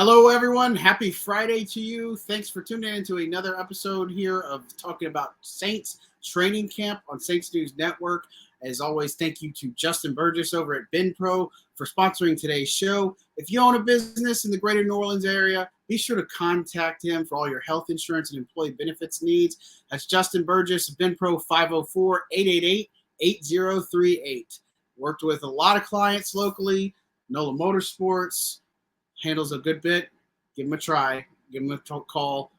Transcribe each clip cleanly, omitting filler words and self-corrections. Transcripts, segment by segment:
Hello, everyone. Happy Friday to you. Thanks for tuning in to another episode here of talking about Saints training camp on Saints News Network. As always, thank you to Justin Burgess over at BenPro for sponsoring today's show. If you own a business in the greater New Orleans area, be sure to contact him for all your health insurance and employee benefits needs. That's Justin Burgess, BenPro 504-888-8038. Worked with a lot of clients locally, NOLA Motorsports, handles a good bit. Give him a try. Give him a call.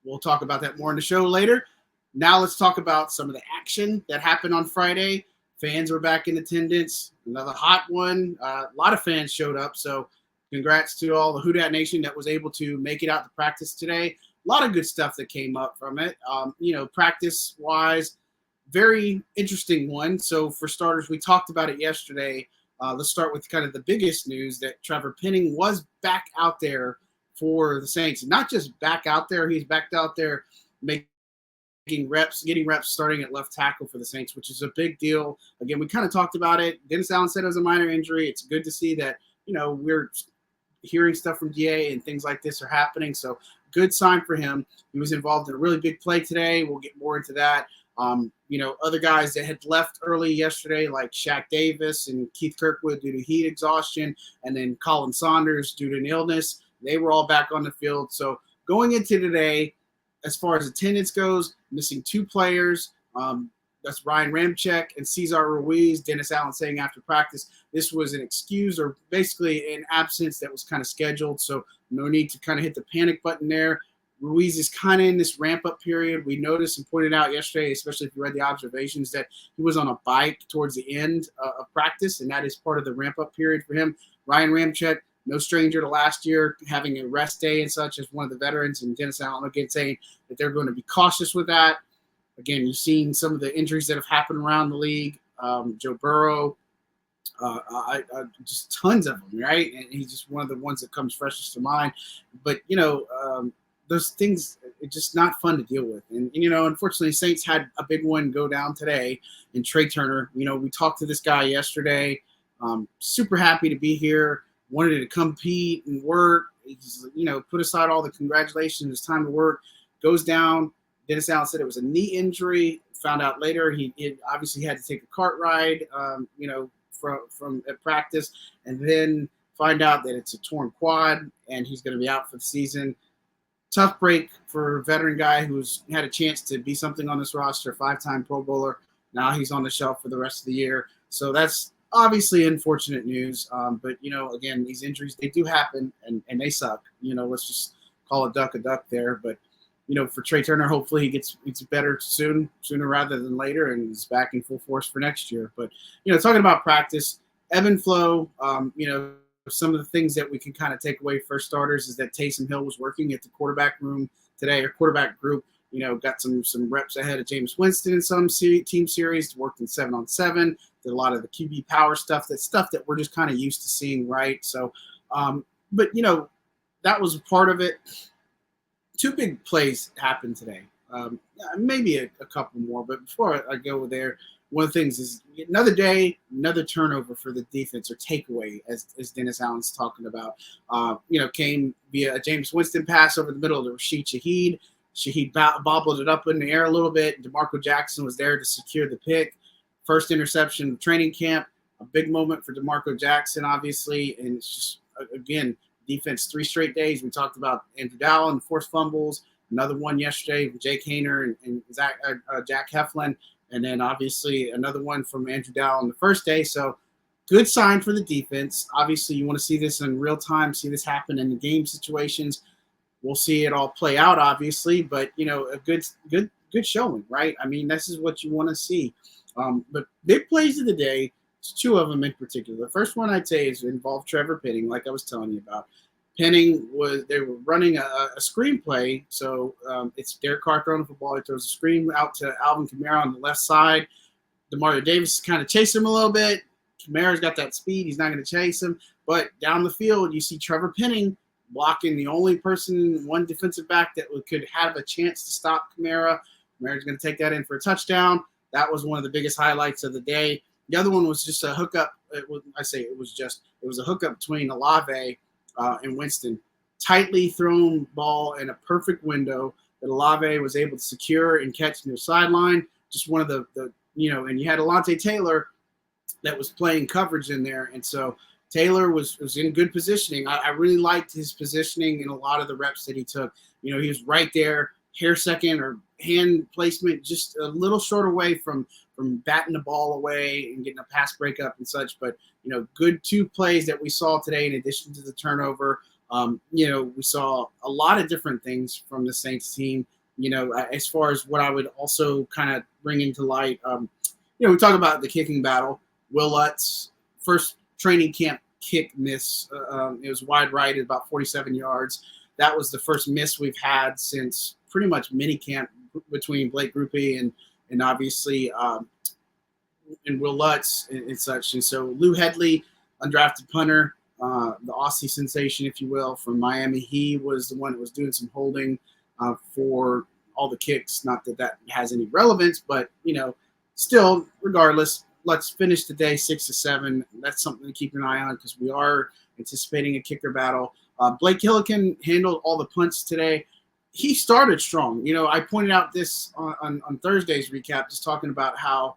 We'll talk about that more in the show later. Now let's talk about some of the action that happened on Friday. Fans were back in attendance. Another hot one. A lot of fans showed up. So congrats to all the Houdat Nation that was able to make it out to practice today. A lot of good stuff that came up from it. Practice-wise, very interesting one. So for starters, we talked about it yesterday. Let's start with kind of the biggest news that Trevor Penning was back out there for the Saints. Not just back out there, he's back out there getting reps starting at left tackle for the Saints, which is a big deal. Again, we kind of talked about it. Dennis Allen said it was a minor injury. It's good to see that, we're hearing stuff from DA and things like this are happening. So good sign for him. He was involved in a really big play today. We'll get more into that. Other guys that had left early yesterday, like Shaq Davis and Keith Kirkwood due to heat exhaustion, and then Colin Saunders due to an illness, they were all back on the field. So going into today, as far as attendance goes, missing two players. That's Ryan Ramczyk and Cesar Ruiz. Dennis Allen saying after practice, this was an excuse or basically an absence that was kind of scheduled. So no need to kind of hit the panic button there. Ruiz is kind of in this ramp-up period. We noticed and pointed out yesterday, especially if you read the observations, that he was on a bike towards the end of practice, and that is part of the ramp-up period for him. Ryan Ramczyk, no stranger to last year, having a rest day and such as one of the veterans, and Dennis Allen again saying that they're going to be cautious with that. Again, you've seen some of the injuries that have happened around the league. Joe Burrow, just tons of them, right? And he's just one of the ones that comes freshest to mind. But, those things are just not fun to deal with. And unfortunately, Saints had a big one go down today in Trai Turner. We talked to this guy yesterday. Super happy to be here. Wanted to compete and work. He's, put aside all the congratulations. It's time to work. Goes down. Dennis Allen said it was a knee injury. Found out later he obviously had to take a cart ride, from at practice. And then find out that it's a torn quad and he's going to be out for the season. Tough break for a veteran guy who's had a chance to be something on this roster, 5-time Pro Bowler. Now he's on the shelf for the rest of the year. So that's obviously unfortunate news. But, again, these injuries, they do happen and they suck. Let's just call a duck there. But, for Trai Turner, hopefully he gets better sooner rather than later and is back in full force for next year. But, talking about practice, ebb and flow, some of the things that we can kind of take away for starters is that Taysom Hill was working at the quarterback room today, or quarterback group, got some reps ahead of Jameis Winston in some team series, worked in 7-on-7, did a lot of the QB power stuff that we're just kind of used to seeing, right? So, but, that was part of it. Two big plays happened today. Maybe a couple more, but before I go there, one of the things is another day, another turnover for the defense or takeaway, as Dennis Allen's talking about. Came via a Jameis Winston pass over the middle to Rashid Shaheed. Shaheed bobbled it up in the air a little bit. DeMarco Jackson was there to secure the pick. First interception of training camp, a big moment for DeMarco Jackson, obviously. And it's just, again, defense 3 straight days. We talked about Andrew Dowell and forced fumbles. Another one yesterday with Jake Hayner and Jack Heflin. And then, obviously, another one from Andrew Dowell on the first day. So, good sign for the defense. Obviously, you want to see this in real time, see this happen in the game situations. We'll see it all play out, obviously. But, a good showing, right? I mean, this is what you want to see. But big plays of the day, 2 of them in particular. The first one I'd say is involved Trevor Penning, like I was telling you about. Penning they were running a screenplay. So it's Derek Carr throwing the football. He throws a screen out to Alvin Kamara on the left side. Demario Davis kind of chased him a little bit. Kamara's got that speed. He's not going to chase him. But down the field, you see Trevor Penning blocking the only person, one defensive back that could have a chance to stop Kamara. Kamara's going to take that in for a touchdown. That was one of the biggest highlights of the day. The other one was just a hookup. It was a hookup between Olave and Winston. tightly thrown ball in a perfect window that Olave was able to secure and catch near sideline. Just one of the and you had Alontae Taylor that was playing coverage in there. And so Taylor was in good positioning. I really liked his positioning in a lot of the reps that he took. He was right there, hair second or hand placement, just a little short away from batting the ball away and getting a pass breakup and such. But, good 2 plays that we saw today in addition to the turnover. We saw a lot of different things from the Saints team, as far as what I would also kind of bring into light. We talk about the kicking battle. Will Lutz, first training camp kick miss. It was wide right at about 47 yards. That was the first miss we've had since pretty much mini camp between Blake Grupe and obviously and Will Lutz and such. And so Lou Hedley, undrafted punter, the Aussie sensation, if you will, from Miami, he was the one that was doing some holding for all the kicks. Not that has any relevance, but, still, regardless, let's finish the day 6-7. That's something to keep an eye on because we are anticipating a kicker battle. Blake Hillikin handled all the punts today. He started strong. I pointed out this on Thursday's recap, just talking about how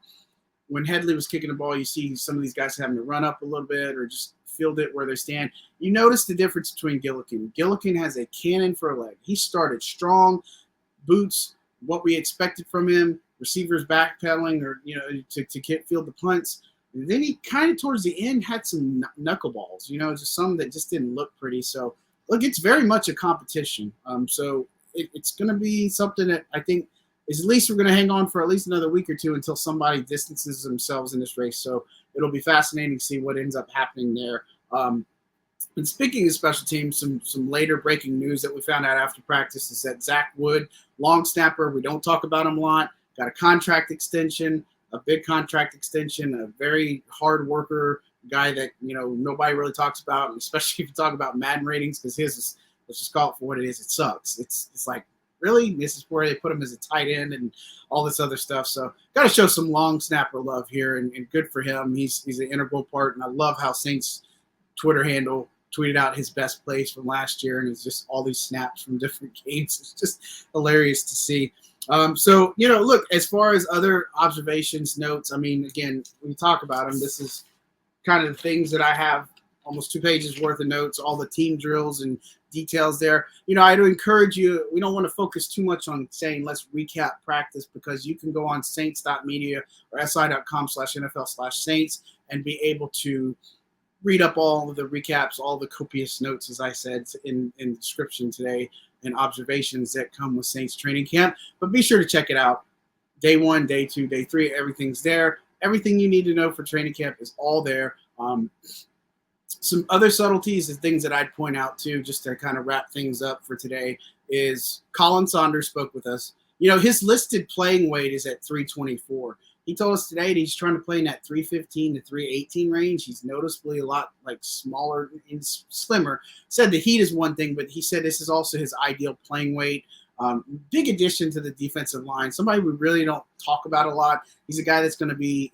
when Hedley was kicking the ball, you see some of these guys having to run up a little bit or just field it where they stand. You notice the difference between Gillikin. Gillikin has a cannon for a leg. He started strong, boots, what we expected from him, receivers backpedaling or, to field the punts. And then he kind of towards the end had some knuckleballs, just some that just didn't look pretty. So, look, it's very much a competition. So it's going to be something that I think is at least we're going to hang on for at least another week or two until somebody distances themselves in this race. So it'll be fascinating to see what ends up happening there. And speaking of special teams, some later breaking news that we found out after practice is that Zach Wood, long snapper, we don't talk about him a lot, got a contract extension, a big contract extension, a very hard worker, guy that, nobody really talks about, especially if you talk about Madden ratings, because his is, let's just call it for what it is. It sucks. It's like, really? This is where they put him as a tight end and all this other stuff. So got to show some long snapper love here, and good for him. He's an integral part, and I love how Saints Twitter handle tweeted out his best plays from last year, and it's just all these snaps from different games. It's just hilarious to see. So, look, as far as other observations, notes, again, when we talk about them, this is kind of the things that I have almost 2 pages worth of notes, all the team drills and details there. I'd encourage you, we don't want to focus too much on saying let's recap practice, because you can go on saints.media or si.com/NFL/Saints and be able to read up all of the recaps, all the copious notes, as I said, in the description today, and observations that come with Saints training camp. But be sure to check it out. Day 1, day 2, day 3, everything's there. Everything you need to know for training camp is all there. Some other subtleties and things that I'd point out too, just to kind of wrap things up for today, is Colin Saunders spoke with us. His listed playing weight is at 324. He told us today that he's trying to play in that 315 to 318 range. He's noticeably a lot smaller and slimmer. Said the heat is one thing, but he said this is also his ideal playing weight. Big addition to the defensive line. Somebody we really don't talk about a lot. He's a guy that's going to be,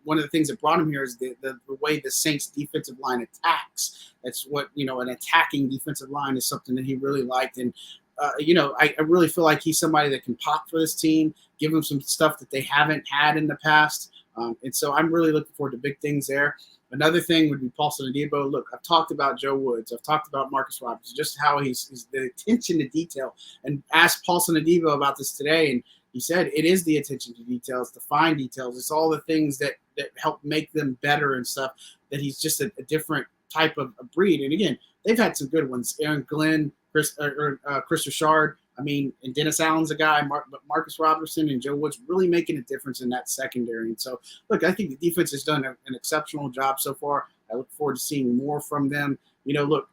one of the things that brought him here is the way the Saints defensive line attacks. That's what, an attacking defensive line is something that he really liked. And, I really feel like he's somebody that can pop for this team, give them some stuff that they haven't had in the past. And so I'm really looking forward to big things there. Another thing would be Paulson Adebo. Look, I've talked about Joe Woods. I've talked about Marcus Roberts, just how he's the attention to detail. And asked Paulson Adebo about this today, and he said it is the attention to details, the fine details. It's all the things that help make them better and stuff, that he's just a different type of breed. And again, they've had some good ones. Aaron Glenn, Chris Richard. And Dennis Allen's a guy, but Marcus Robertson and Joe Woods really making a difference in that secondary. And so, look, I think the defense has done an exceptional job so far. I look forward to seeing more from them. Look,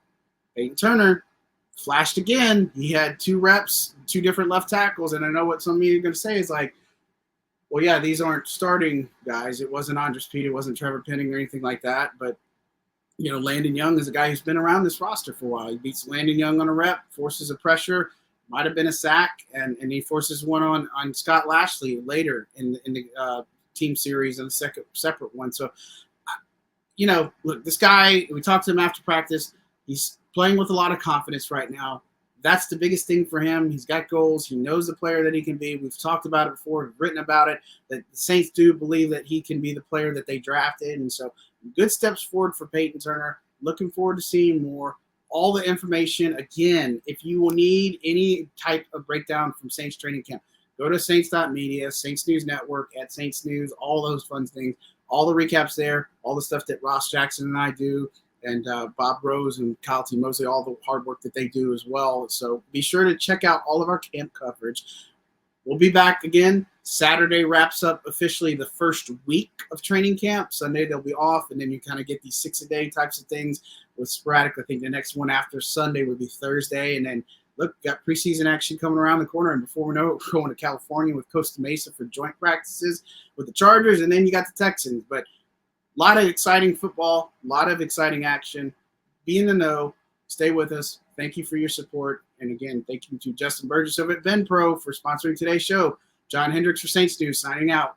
Trai Turner flashed again. He had 2 reps, 2 different left tackles. And I know what some of you are going to say is like, well, yeah, these aren't starting guys. It wasn't Andres Pete. It wasn't Trevor Penning or anything like that. But, Landon Young is a guy who's been around this roster for a while. He beats Landon Young on a rep, forces a pressure. Might have been a sack, and he forces one on Scott Lashley later in the team series and a separate one. So, look, this guy, we talked to him after practice. He's playing with a lot of confidence right now. That's the biggest thing for him. He's got goals. He knows the player that he can be. We've talked about it before. We've written about it, that the Saints do believe that he can be the player that they drafted. And so good steps forward for Peyton Turner. Looking forward to seeing more. All the information, again, if you will need any type of breakdown from Saints training camp, go to Saints.media, Saints News Network, at Saints News, all those fun things. All the recaps there, all the stuff that Ross Jackson and I do, and Bob Rose and Kyle T. Mosley, all the hard work that they do as well. So be sure to check out all of our camp coverage. We'll be back again. Saturday wraps up officially the first week of training camp. Sunday they'll be off, and then you kind of get these 6-a-day types of things with sporadic. I think the next one after Sunday would be Thursday, and then look, got preseason action coming around the corner, and before we know it, we're going to California with Costa Mesa for joint practices with the Chargers, and then you got the Texans. But a lot of exciting football, a lot of exciting action. Be in the know. Stay with us. Thank you for your support. And again, thank you to Justin Burgess over at Ben Pro for sponsoring today's show. John Hendricks for Saints News signing out.